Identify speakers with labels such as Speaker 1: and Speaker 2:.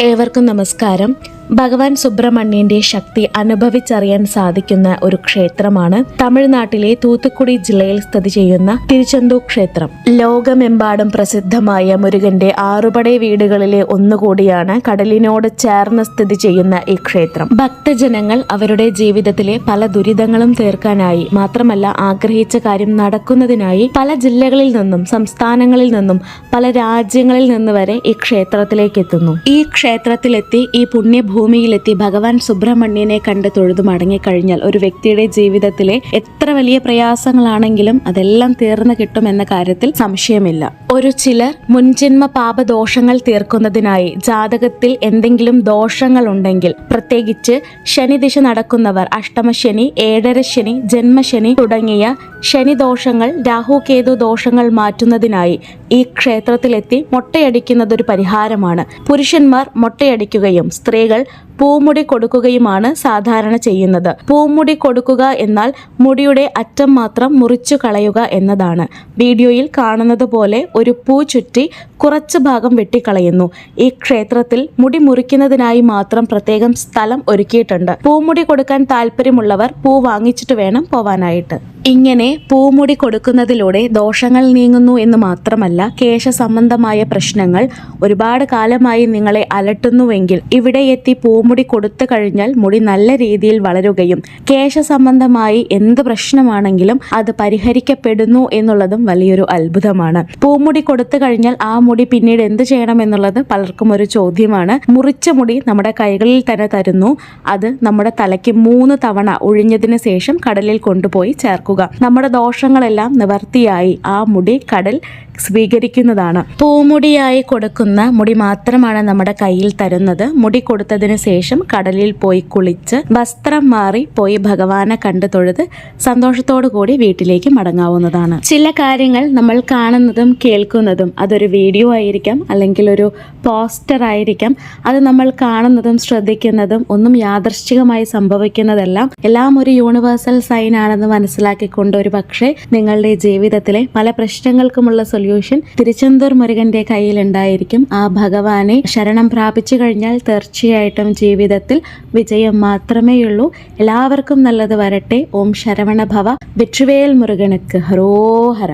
Speaker 1: ഏവർക്കും നമസ്കാരം. ഭഗവാൻ സുബ്രഹ്മണ്യന്റെ ശക്തി അനുഭവിച്ചറിയാൻ സാധിക്കുന്ന ഒരു ക്ഷേത്രമാണ് തമിഴ്നാട്ടിലെ തൂത്തുക്കുടി ജില്ലയിൽ സ്ഥിതി ചെയ്യുന്ന തിരുച്ചെന്തൂർ ക്ഷേത്രം. ലോകമെമ്പാടും പ്രസിദ്ധമായ മുരുകന്റെ ആറുപടை വീടുകളിലെ ഒന്നുകൂടിയാണ് കടലിനോട് ചേർന്ന് സ്ഥിതി ചെയ്യുന്ന ഈ ക്ഷേത്രം. ഭക്തജനങ്ങൾ അവരുടെ ജീവിതത്തിലെ പല ദുരിതങ്ങളും തീർക്കാനായി, മാത്രമല്ല ആഗ്രഹിച്ച കാര്യം നടക്കുന്നതിനായി പല ജില്ലകളിൽ നിന്നും സംസ്ഥാനങ്ങളിൽ നിന്നും പല രാജ്യങ്ങളിൽ നിന്ന് വരെ ഈ ക്ഷേത്രത്തിലേക്ക് എത്തുന്നു. ഈ ക്ഷേത്രത്തിലെത്തി ഈ ഭൂമിയിലെത്തി ഭഗവാൻ സുബ്രഹ്മണ്യനെ കണ്ട് തൊഴുതു മടങ്ങിക്കഴിഞ്ഞാൽ ഒരു വ്യക്തിയുടെ ജീവിതത്തിലെ എത്ര വലിയ പ്രയാസങ്ങളാണെങ്കിലും അതെല്ലാം തീർന്നു കിട്ടുമെന്ന കാര്യത്തിൽ സംശയമില്ല. ഒരു ചിലർ മുൻജന്മ പാപദോഷങ്ങൾ തീർക്കുന്നതിനായി ജാതകത്തിൽ എന്തെങ്കിലും ദോഷങ്ങൾ ഉണ്ടെങ്കിൽ, പ്രത്യേകിച്ച് ശനിദിശ നടക്കുന്നവർ, അഷ്ടമശനി, ഏഴരശനി, ജന്മശനി തുടങ്ങിയ ശനിദോഷങ്ങൾ, രാഹുകേതു ദോഷങ്ങൾ മാറ്റുന്നതിനായി ഈ ക്ഷേത്രത്തിലെത്തി മൊട്ടയടിക്കുന്നതൊരു പരിഹാരമാണ്. പുരുഷന്മാർ മൊട്ടയടിക്കുകയും സ്ത്രീകൾ പൂമുടി കൊടുക്കുകയുമാണ് സാധാരണ ചെയ്യുന്നത്. പൂമുടി കൊടുക്കുക എന്നാൽ മുടിയുടെ അറ്റം മാത്രം മുറിച്ചു കളയുക എന്നതാണ്. വീഡിയോയിൽ കാണുന്നത് പോലെ ഒരു പൂ ചുറ്റി കുറച്ച് ഭാഗം വെട്ടിക്കളയുന്നു. ഈ ക്ഷേത്രത്തിൽ മുടി മുറിക്കുന്നതിനായി മാത്രം പ്രത്യേകം സ്ഥലം ഒരുക്കിയിട്ടുണ്ട്. പൂമുടി കൊടുക്കാൻ താല്പര്യമുള്ളവർ പൂ വാങ്ങിച്ചിട്ട് വേണം പോവാനായിട്ട്. ഇങ്ങനെ പൂമുടി കൊടുക്കുന്നതിലൂടെ ദോഷങ്ങൾ നീങ്ങുന്നു എന്ന് മാത്രമല്ല, കേശ സംബന്ധമായ പ്രശ്നങ്ങൾ ഒരുപാട് കാലമായി നിങ്ങളെ അലട്ടുന്നുവെങ്കിൽ ഇവിടെ എത്തി പൂമുടി കൊടുത്തു കഴിഞ്ഞാൽ മുടി നല്ല രീതിയിൽ വളരുകയും കേശ സംബന്ധമായി എന്ത് പ്രശ്നമാണെങ്കിലും അത് പരിഹരിക്കപ്പെടുന്നു എന്നുള്ളതും വലിയൊരു അത്ഭുതമാണ്. പൂമുടി കൊടുത്തു കഴിഞ്ഞാൽ ആ മുടി പിന്നീട് എന്ത് ചെയ്യണം എന്നുള്ളത് പലർക്കും ഒരു ചോദ്യമാണ്. മുറിച്ച മുടി നമ്മുടെ കൈകളിൽ തന്നെ തരുന്നു. അത് നമ്മുടെ തലയ്ക്ക് 3 തവണ ഒഴിഞ്ഞതിന് ശേഷം കടലിൽ കൊണ്ടുപോയി ചേർക്കുക. നമ്മുടെ ദോഷങ്ങളെല്ലാം നിവർത്തിയായി ആ മുടി കടൽ സ്വീകരിക്കുന്നതാണ്. പൂമുടിയായി കൊടുക്കുന്ന മുടി മാത്രമാണ് നമ്മുടെ കയ്യിൽ തരുന്നത്. മുടി കൊടുത്തതിന് ശേഷം കടലിൽ പോയി കുളിച്ച് വസ്ത്രം മാറി പോയി ഭഗവാനെ കണ്ടു തൊഴുത് സന്തോഷത്തോടു കൂടി വീട്ടിലേക്ക് മടങ്ങാവുന്നതാണ്. ചില കാര്യങ്ങൾ നമ്മൾ കാണുന്നതും കേൾക്കുന്നതും അതൊരു വീഡിയോ ആയിരിക്കാം, അല്ലെങ്കിൽ ഒരു പോസ്റ്റർ ആയിരിക്കാം. അത് നമ്മൾ കാണുന്നതും ശ്രദ്ധിക്കുന്നതും ഒന്നും യാദൃശ്ചികമായി എല്ലാം ഒരു യൂണിവേഴ്സൽ സൈൻ ആണെന്ന് മനസ്സിലാക്കിക്കൊണ്ട് ഒരു പക്ഷേ നിങ്ങളുടെ ജീവിതത്തിലെ പല പ്രശ്നങ്ങൾക്കുമുള്ള സൊല്യൂഷൻ തിരുച്ചെന്തൂർ മുരുകന്റെ കയ്യിലുണ്ടായിരിക്കും. ആ ഭഗവാനെ ശരണം പ്രാപിച്ചു കഴിഞ്ഞാൽ തീർച്ചയായിട്ടും ജീവിതത്തിൽ വിജയം മാത്രമേയുള്ളൂ. എല്ലാവർക്കും നല്ലത് വരട്ടെ. ഓം ശരവണ ഭവ. വെற்றிவேல் മുരുകനുക്ക് ഹരോഹര.